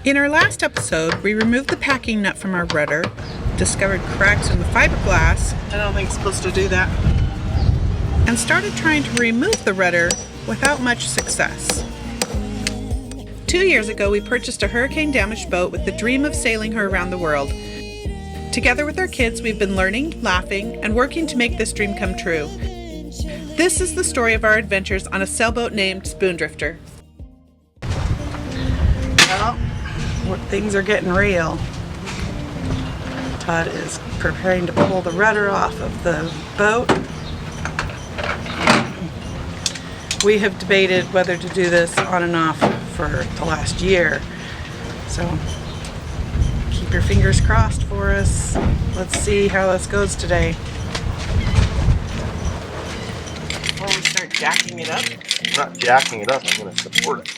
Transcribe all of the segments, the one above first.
In our last episode, we removed the packing nut from our rudder, discovered cracks in the fiberglass, I don't think it's supposed to do that. and started trying to remove the rudder without much success. 2 years ago, we purchased a hurricane-damaged boat with the dream of sailing her around the world. Together with our kids, we've been learning, laughing, and working to make this dream come true. This is the story of our adventures on a sailboat named Spoondrifter. Well, things are getting real. Todd is preparing to pull the rudder off of the boat. We have debated whether to do this on and off for the last year. So keep your fingers crossed for us. Let's see how this goes today. Before we start jacking it up. I'm not jacking it up, I'm going to support it.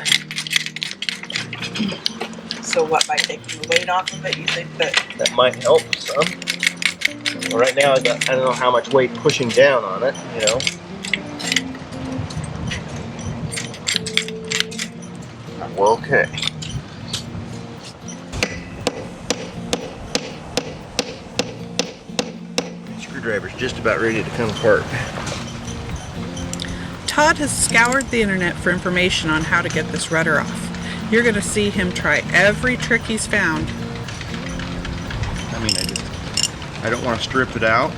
So what, by taking the weight off of it, you think That might help some. Well, right now, I don't know how much weight pushing down on it, you know. Well, okay. Screwdriver's just about ready to come apart. Todd has scoured the internet for information on how to get this rudder off. You're going to see him try every trick he's found. I mean, I don't want to strip it out,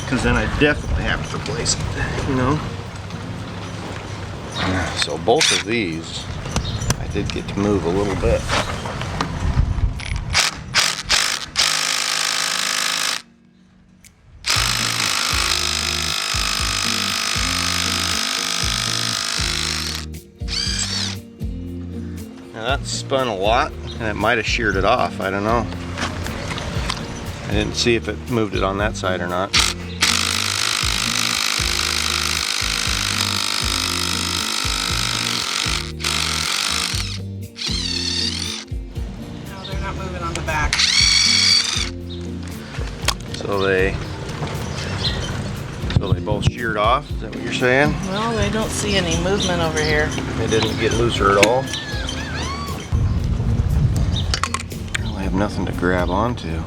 because then I definitely have to replace it, you know. So both of these, I did get to move a little bit. Now that spun a lot, and it might have sheared it off, I don't know. I didn't see if it moved it on that side or not. No, they're not moving on the back. So they both sheared off, is that what you're saying? Well, I don't see any movement over here. They didn't get looser at all. Well, I have nothing to grab onto.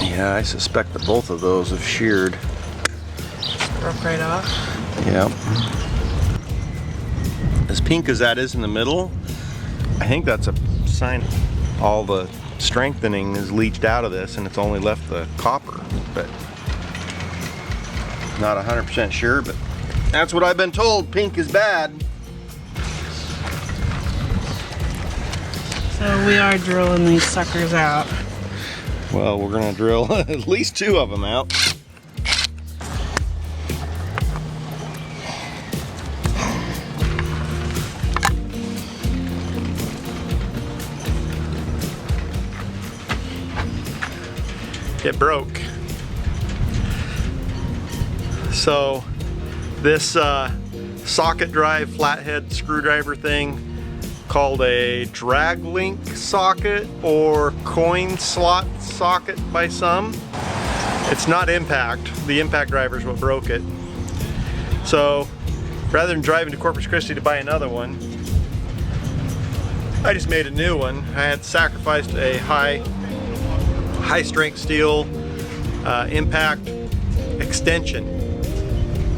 Yeah, I suspect that both of those have sheared. Broke right off. Yep. As pink as that is in the middle, I think that's a sign all the strengthening is leached out of this and it's only left the copper, but not 100% sure, but that's what I've been told. Pink is bad. So we are drilling these suckers out. Well, we're gonna drill at least 2 of them out. It broke. So this socket drive flathead screwdriver thing, called a drag link socket or coin slot socket by some. It's not impact. The impact driver is what broke it. So rather than driving to Corpus Christi to buy another one, I just made a new one. I had sacrificed a high strength steel impact extension,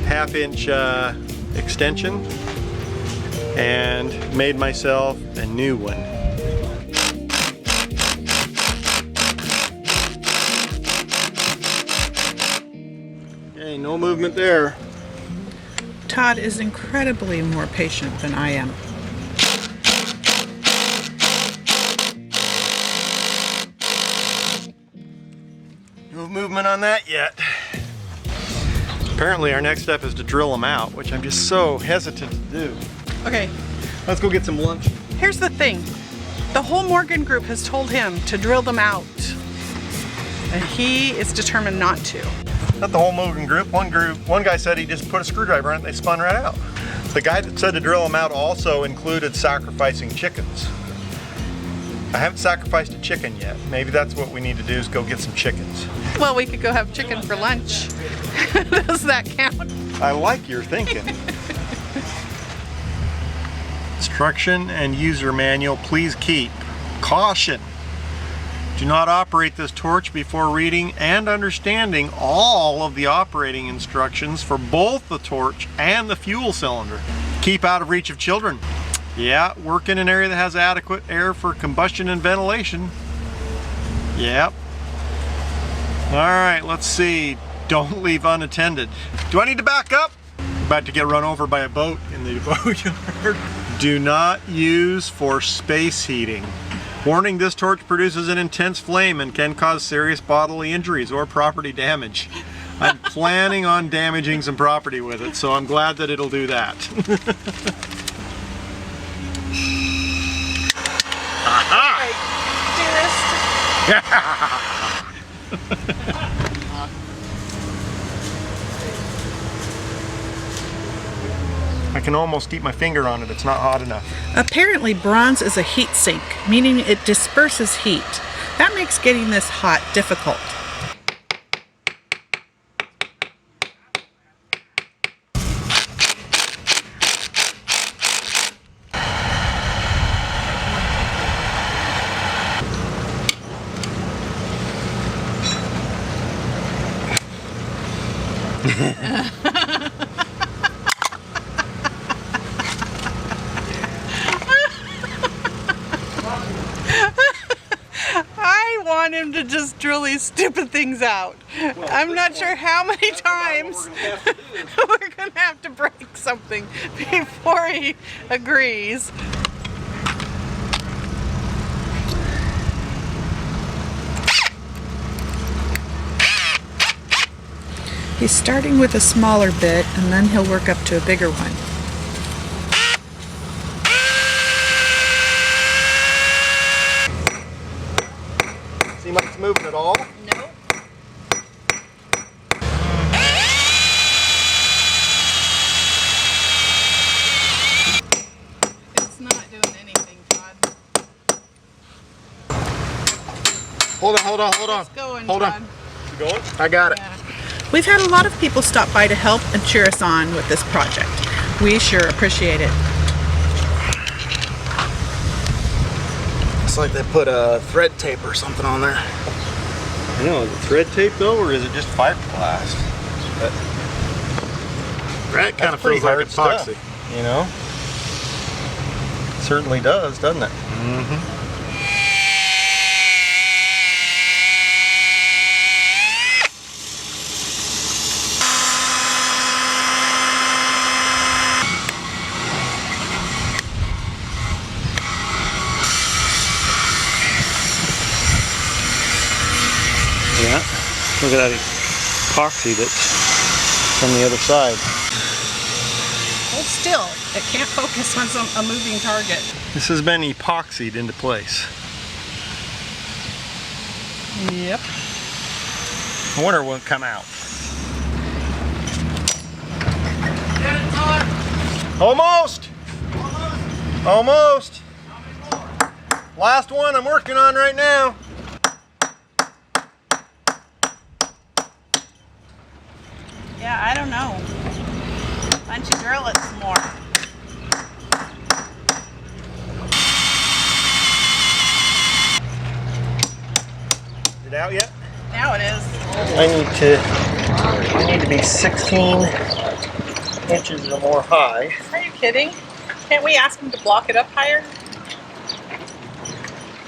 1/2 inch extension, and made myself a new one. Okay, no movement there. Todd is incredibly more patient than I am. No movement on that yet. Apparently our next step is to drill them out, which I'm just so hesitant to do. Okay, Let's go get some lunch. here's the thing. The whole Morgan group has told him to drill them out, and he is determined not to. Not the whole Morgan group. One guy said he just put a screwdriver in it and they spun right out. The guy that said to drill them out also included sacrificing chickens. I haven't sacrificed a chicken yet. Maybe that's what we need to do, is go get some chickens. Well, we could go have chicken for lunch. Does that count? I like your thinking. Instruction and user manual, please keep. Caution. Do not operate this torch before reading and understanding all of the operating instructions for both the torch and the fuel cylinder. Keep out of reach of children. Yeah, work in an area that has adequate air for combustion and ventilation. Yep. All right, let's see. Don't leave unattended. Do I need to back up? I'm about to get run over by a boat in the boatyard. Do not use for space heating. Warning, this torch produces an intense flame and can cause serious bodily injuries or property damage. I'm planning on damaging some property with it, so I'm glad that it'll do that. I can almost keep my finger on it, it's not hot enough. Apparently bronze is a heat sink, meaning it disperses heat. That makes getting this hot difficult. I want him to just drill these stupid things out. I'm not sure how many times we're gonna have to break something before he agrees. He's starting with a smaller bit and then he'll work up to a bigger one. Seem like it's moving at all? Nope. It's not doing anything, Todd. Hold on. It's going, Hold on. Todd. You going? I got it. Yeah. We've had a lot of people stop by to help and cheer us on with this project. We sure appreciate it. Looks like they put a thread tape or something on there. I know, is it thread tape though, or is it just fiberglass? That kind of feels like epoxy. Stuff, you know? It certainly does, doesn't it? Mm-hmm. Yeah, look at that epoxy that's on the other side. Hold still. It can't focus on a moving target. This has been epoxied into place. Yep. I wonder what will come out. Get it, Todd. Almost! Almost! Last one I'm working on right now. Yeah, I don't know. Why don't you drill it some more? Is it out yet? Now it is. I need to be 16 inches or more high. Are you kidding? Can't we ask him to block it up higher?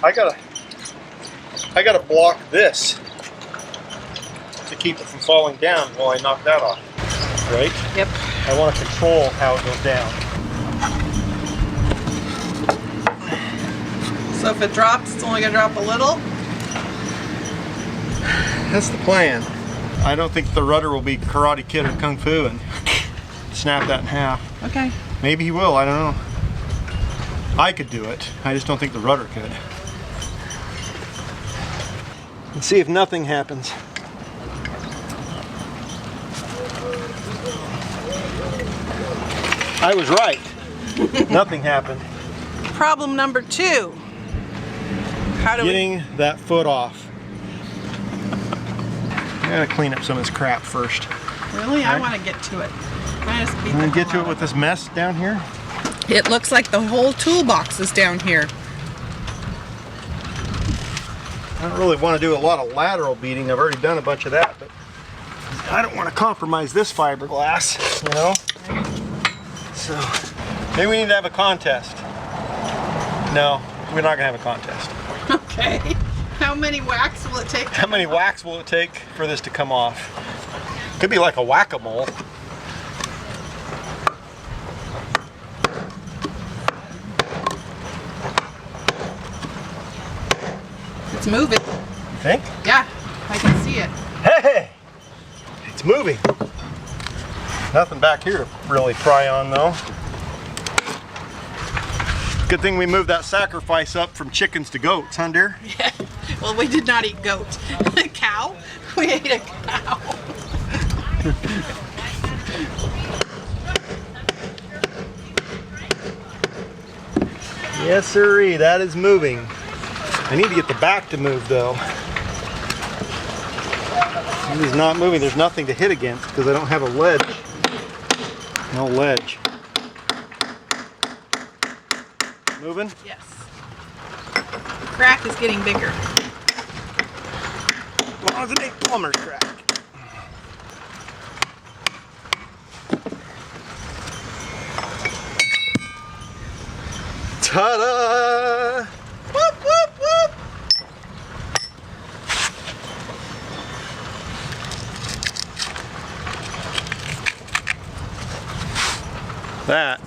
I gotta block this to keep it from falling down while I knock that off. Right? Yep. I want to control how it goes down. So if it drops, it's only gonna drop a little? That's the plan. I don't think the rudder will be Karate Kid or Kung Fu and snap that in half. Okay. Maybe he will, I don't know. I could do it. I just don't think the rudder could. Let's see if nothing happens. I was right. Nothing happened. Problem number 2. How do Getting that foot off. I gotta clean up some of this crap first. Really? I Right. want to get to it. Can I just beat And then the get hell to it out with of this mess down here. It looks like the whole toolbox is down here. I don't really want to do a lot of lateral beating. I've already done a bunch of that, but I don't want to compromise this fiberglass, you know? So, maybe we need to have a contest. No, we're not going to have a contest. Okay. How many whacks will it take? How many whacks will it take for this to come off? Could be like a whack-a-mole. It's moving. You think? Yeah, I can see it. Hey! It's moving. Nothing back here to really pry on though. Good thing we moved that sacrifice up from chickens to goats, huh, dear? Yeah. Well, we did not eat goat. A cow? We ate a cow. Yes, sirree, that is moving. I need to get the back to move though. It is not moving. There's nothing to hit against because I don't have a ledge. No ledge. Moving? Yes. The crack is getting bigger. As long as it ain't plumber's crack. Ta-da! Whoop, whoop, whoop. That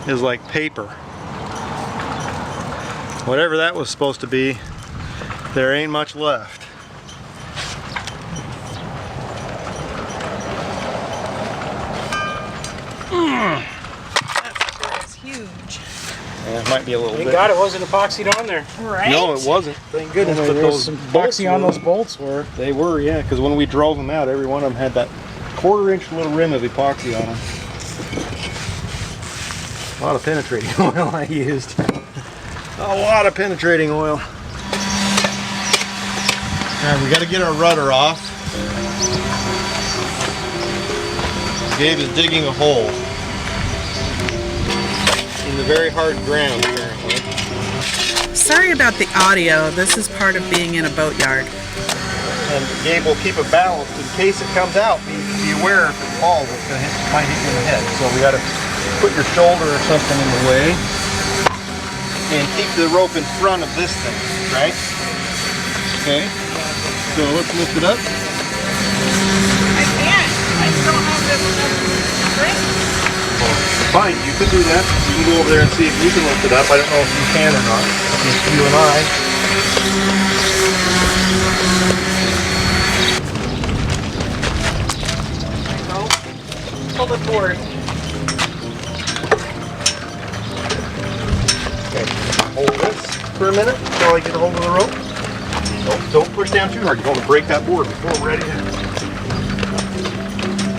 is like paper. Whatever that was supposed to be, there ain't much left. That's huge. Yeah, it might be a little Thank bit. God it wasn't epoxied on there. Right? No, it wasn't. Thank goodness. But But there's those some bolts epoxy on were- those bolts were. They were, yeah, because when we drove them out, every one of them had that 1/4-inch little rim of epoxy on them. A lot of penetrating oil I used. A lot of penetrating oil. Alright, we got to get our rudder off. Gabe is digging a hole in the very hard ground, apparently. Sorry about the audio. This is part of being in a boatyard. And Gabe will keep it balanced in case it comes out. Be aware if it falls, it's gonna might hit you in the head. So we got to put your shoulder or something in the way and keep the rope in front of this thing, right? Okay. So let's lift it up. I can't. I don't have this string. Fine, you can do that. You can go over there and see if you can lift it up. I don't know if you can or not. It's you and I. Pull the board. Okay, hold this for a minute until I get a hold of the rope. Don't push down too hard. You want to break that board before we're ready to.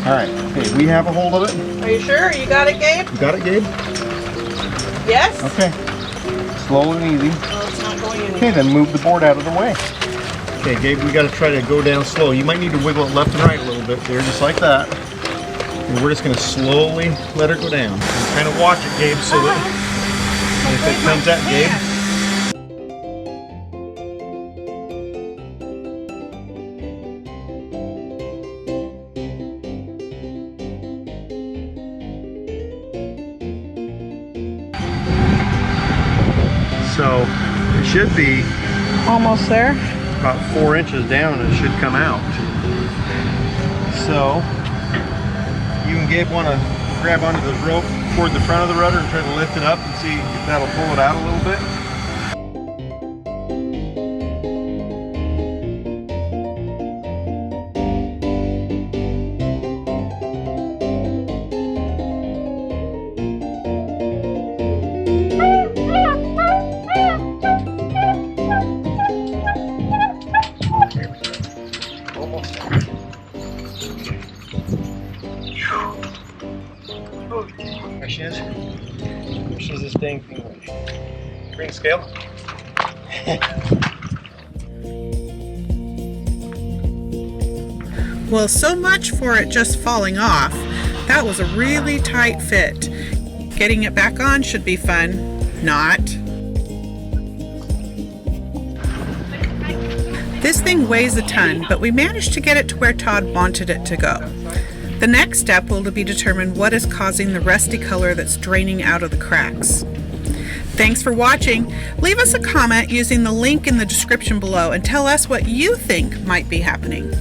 Alright, okay, we have a hold of it. Are you sure? You got it, Gabe? You got it, Gabe? Yes? Okay. Slow and easy. Well, it's not going anywhere. Okay, then move the board out of the way. Okay, Gabe, we got to try to go down slow. You might need to wiggle it left and right a little bit there, just like that. And we're just going to slowly let her go down. And kind of watch it, Gabe, so that if it comes at Gabe. So it should be Almost there. about 4 inches down and it should come out. So you and Gabe want to grab onto the rope toward the front of the rudder and try to lift it up and see if that'll pull it out a little bit. There she is. She's this dang thing. Bring scale. Well, so much for it just falling off. That was a really tight fit. Getting it back on should be fun. Not. This thing weighs a ton, but we managed to get it to where Todd wanted it to go. The next step will be to determine what is causing the rusty color that's draining out of the cracks. Thanks for watching. Leave us a comment using the link in the description below and tell us what you think might be happening.